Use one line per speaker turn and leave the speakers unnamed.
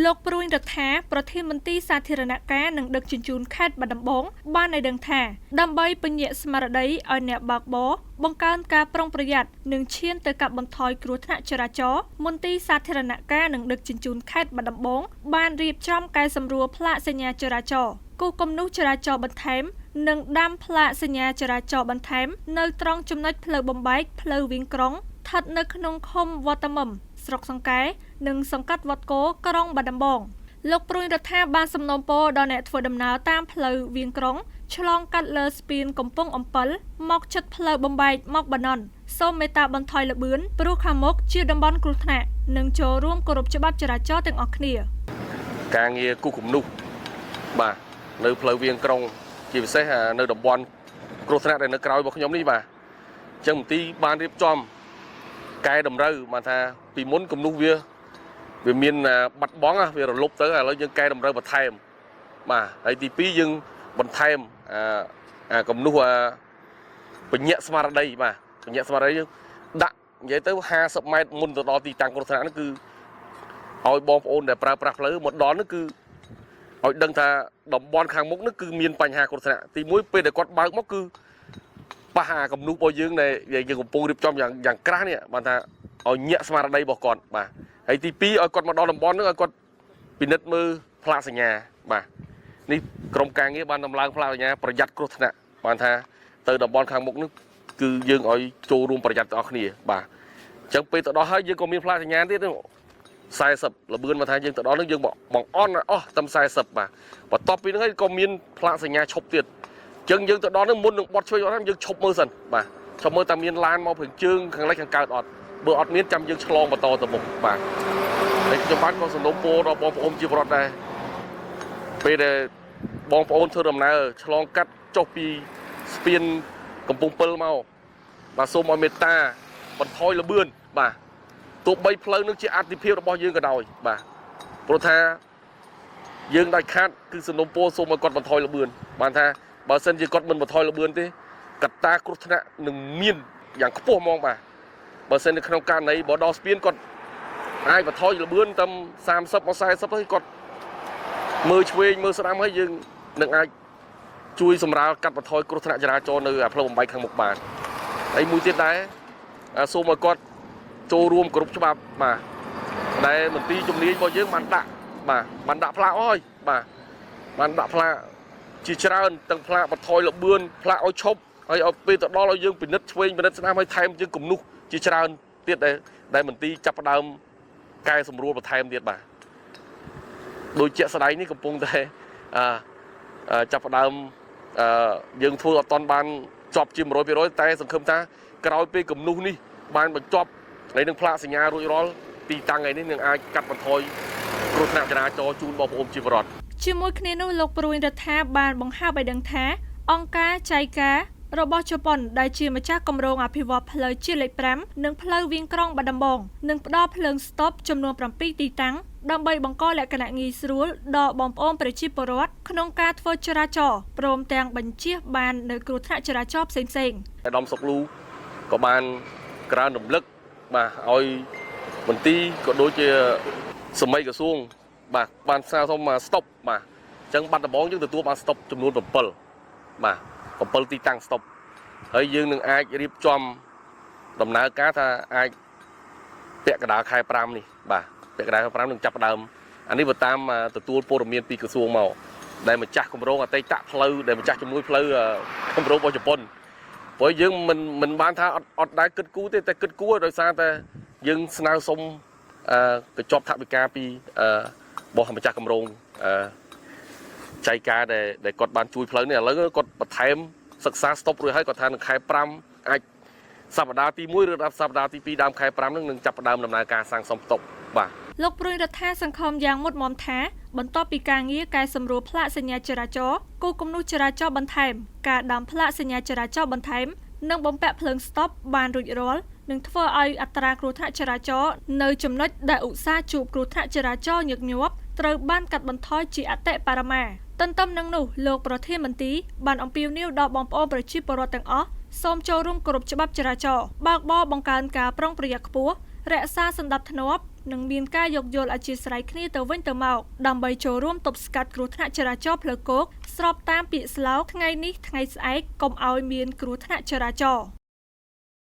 លោកព្រួយរដ្ឋាប្រធានមន្ត្រីសាធារណការនិងដឹកជញ្ជូនខេត្តបាត់ដំបងបានឲ្យដឹងថាដើម្បីពញាក់ស្មារតីឲ្យអ្នកបើកបរបង្កើនការប្រុងប្រយ័ត្ននិងឈានទៅកាត់បន្ថយគ្រោះថ្នាក់ចរាចរណ៍មន្ត្រីសាធារណការនិងដឹកជញ្ជូនខេត្តបាត់ដំបងបានរៀបចំកែសម្រួលផ្លាកសញ្ញាចរាចរណ៍គូសគំនូសចរាចរណ៍បន្ថែមនិងដាំផ្លាកសញ្ញាចរាចរណ៍បន្ថែមនៅត្រង់ចំណុចផ្លូវបំបែកផ្លូវវាងក្រុងស្ថិតនៅក្នុងឃុំវត្តមឹមស្រុកសង្កែនិងសង្កាត់វត្តគោក្រុងបាត់ដំបងលោកព្រួយរដ្ឋាបានសំណូមពរដល់អ្នកធ្វើដំណើរតាមផ្លូវវាងក្រុងឆ្លងកាត់លើស្ពានកំពង់អំពិលមកជិតផ្លូវបំបែកមកបាណន់សូមមេត្តាបន្ថយល្បឿនព្រោះខាងមុខជាតំបន់គ្រោះថ្នាក់និងចូលរួមគោរពច្បាប់ចរាចរណ៍ទាំងអស់គ្នា
ការងារគូសគំនូសបាទនៅផ្លូវវាងក្រុងជាពិសេសនៅតំបន់គ្រោះថ្នាក់ដែលនៅក្រោយរបស់ខ្ញុំនេះបាទអញ្ចឹងមន្ទីរបានរៀបចំកែតម្រូវមកថាពីមុនគំនូសវាមានបាត់បង់វារលុបទៅឥឡូវយើងកែតម្រូវបន្ថែមបាទហើយទី2យើងបន្ថែមគំនូសបញ្ញាក់ស្មារតីបាទបញ្ញាក់ស្មារតីយើងដាក់និយាយទៅ50ម៉ែត្រមុនទៅដល់ទីតាំងគ្រោះថ្នាក់នោះគឺឲ្យបងប្អូនដែលប្រើប្រាស់ផ្លូវមកដល់នោះគឺឲ្យដឹងថាតំបន់ខាងមុខនោះគឺមានបញ្ហាគ្រោះថ្នាក់ទី1ពេលដែលគាត់បើកមកគឺប៉ះគំនូសរបស់យើងដែលយើងកំពុងរៀបចំយ៉ាងក្រាស់នេះបានថាឲ្យញាក់ស្មារតីរបស់គាត់បាទហើយទី2ឲ្យគាត់មកដល់តំបន់នោះឲ្យគាត់ពិនិត្យមើលផ្លាកសញ្ញាបាទនេះក្រុមការងារបានដំឡើងផ្លាកសញ្ញាប្រយ័ត្នគ្រោះថ្នាក់បានថាទៅតំបន់ខាងមុខនោះគឺយើងឲ្យចូលរួមប្រយ័ត្នទាំងអស់គ្នាបាទអញ្ចឹងពេលទៅដល់ហើយយើងក៏មានផ្លាកសញ្ញាទៀត40ល្បឿនមកថាយើងទៅដល់នោះយើងបង្អន់អស់តែ40បាទបន្ទាប់ពីនោះហើយក៏មានផ្លាកសញ្ញាឈប់ទៀតអញ្ចឹងយើងទៅដល់នោះមុននឹងបត់ឆ្វេងអត់យើងឈប់មើលសិនបាទឈប់មើលតែមានឡានមកព្រឹងជើងខាងលិចខាងកើតអត់បើអត់មានចាំយើងឆ្លងបន្តទៅមុខបាទហើយខ្ញុំបានក៏សំណូមពរដល់បងប្អូនជាពលរដ្ឋដែរពេលដែលបងប្អូនធ្វើដំណើរឆ្លងកាត់ចុះពីស្ពានកំពង់ពិលមកបាទសូមឲ្យមេត្តាបន្ថយល្បឿនបាទទោះបីផ្លូវនឹងជាអតិភិបរបស់យើងក៏ដោយបាទព្រោះថាយើងដាច់ខាតគឺសំណូមពរសូមឲ្យគាត់បន្ថយល្បឿនបានថាបើសិនជាគាត់មិនបន្ថយល្បឿនទេកត្តាគ្រោះថ្នាក់នឹងមានយ៉ាងខ្ពស់ហ្មងបាទបើសិននៅក្នុងករណីបើដល់ស្ពានគាត់អាចបន្ថយល្បឿនតាម30មក40ទៅគាត់មើលឆ្វេងមើលស្ដាំហើយយើងនឹងអាចជួយសម្រាលកាត់បន្ថយគ្រោះថ្នាក់ចរាចរណ៍នៅផ្លូវបំបែកខាងមុខបានហើយមួយទៀតដែរសូមឲ្យគាត់ចូលរួមគ្រប់ច្បាប់បាទដែលមន្ទីរជំនាញរបស់យើងបានដាក់បាទបានដាក់ផ្លាកអស់ហើយបាទបានដាក់ផ្លាកជាច្រើនទាំងផ្លាកបន្ថយល្បឿនផ្លាកឲ្យឈប់ហើយឲ្យពេលទៅដល់ឲ្យយើងពិនិត្យឆ្វេងពិនិត្យស្ដាំឲ្យថែមយើងគំនុះជាច្រើនទៀតដែលមន្ទីរចាប់ផ្ដើមកែសម្រួលបន្ថែមទៀតបាទដូចជាក់ស្ដែងនេះកំពុងតែចាប់ផ្ដើមយើងធ្វើអត់ទាន់បានចប់ជា 100% តែសង្ឃឹមថាក្រោយពេលគំនុះនេះបានបញ្ចប់ហើយនឹងផ្លាកសញ្ញារួចរាល់ទីតាំងឯនេះនឹងអាចកាត់បន្ថយគ្រោះថ្នាក់ចរាចរណ៍ជូនបងប្អូនជាពលរដ្ឋ
ជាមួយគ្នានោះលោកព្រួយរដ្ឋាបានបង្ហើបឲ្យដឹងថាអង្គការចៃការរបស់ជប៉ុនដែលជាម្ចាស់គម្រោងអភិវឌ្ឍផ្លូវជាតិលេខ5និងផ្លូវវាងក្រុងបាត់ដំបងនឹងផ្ដល់ភ្លើងស្តុបចំនួន7ទីតាំងដើម្បីបង្កលក្ខណៈងាយស្រួលដល់បងប្អូនប្រជាពលរដ្ឋក្នុងការធ្វើចរាចរណ៍ព្រមទាំងបញ្ជៀសបាននៅគ្រោះថ្នាក់ចរាចរណ៍ផ្សេងៗ
អាដាមសុកលូក៏បានក្រើនរំលឹកបាទឲ្យមន្ទីរក៏ដូចជាសម័យក្រសួងបាទបានស្នើសុំមកស្តុបបាទអញ្ចឹងបាត់ដំបងយើងទទួលបានស្តុបចំនួន7បាទ7ទីតាំងស្តុបហើយយើងនឹងអាចរៀបចំដំណើរការថាអាចពាក់កណ្ដាលខែ5នេះបាទពាក់កណ្ដាលខែ5នឹងចាប់ផ្ដើមអានេះបើតាមទទួលព័ត៌មានពីក្រសួងមកដែលម្ចាស់គម្រោងអតីតផ្លូវដែលម្ចាស់ជំនួយផ្លូវគម្រោងរបស់ជប៉ុនព្រោះយើងមិនបានថាអត់ដែរគិតគូរទេតែគិតគូរដោយសារតែយើងស្នើសុំកញ្ចប់ថវិកាពីរបស់ម្ចាស់គម្រោងចៃការដែលគាត់បានជួយផ្លូវនេះឥឡូវគាត់បន្ថែមសិក្សាស្តុបរួចហើយគាត់ថានៅខែ5អាចសប្តាហ៍ទី1ឬដល់សប្តាហ៍ទី2ដើមខែ5នឹងចាប់ផ្ដើមដំណើរការសាងសង់ស្តុបបាទ
លោកព្រួយរដ្ឋាសង្ឃឹមយ៉ាងមុតមមថាបន្ទាប់ពីការងារកែសម្រួលផ្លាកសញ្ញាចរាចរណ៍គូសគំនូសចរាចរណ៍បន្ថែមការដាំផ្លាកសញ្ញាចរាចរណ៍បន្ថែមនិងបំពាក់ភ្លើងស្តុបបានរួចរាល់នឹងធ្វើឲ្យអត្រាគ្រោះថ្នាក់ចរាចរណ៍នៅចំណុចដែលឧស្សាហ៍ជួបគ្រោះថ្នាក់ចរាចរណ៍ញឹកញាប់ត្រូវបានកាត់បន្ថយជាអតិបរមាទន្ទឹមនឹងនោះលោកប្រធានមន្ត្រីបានអំពាវនាវដល់បងប្អូនប្រជាពលរដ្ឋទាំងអស់សូមចូលរួមគោរពច្បាប់ចរាចរណ៍បើកបរបង្កើនការប្រុងប្រយ័ត្នខ្ពស់រក្សាសណ្ដាប់ធ្នាប់ និងមានការយោគយល់អធ្យាស្រ័យគ្នាទៅវិញទៅមកដើម្បីចូលរួមទប់ស្កាត់គ្រោះថ្នាក់ចរាចរណ៍ផ្លូវគោកស្របតាមពាក្យស្លោកថ្ងៃនេះថ្ងៃស្អែកកុំឲ្យមានគ្រោះថ្នាក់ចរាចរណ៍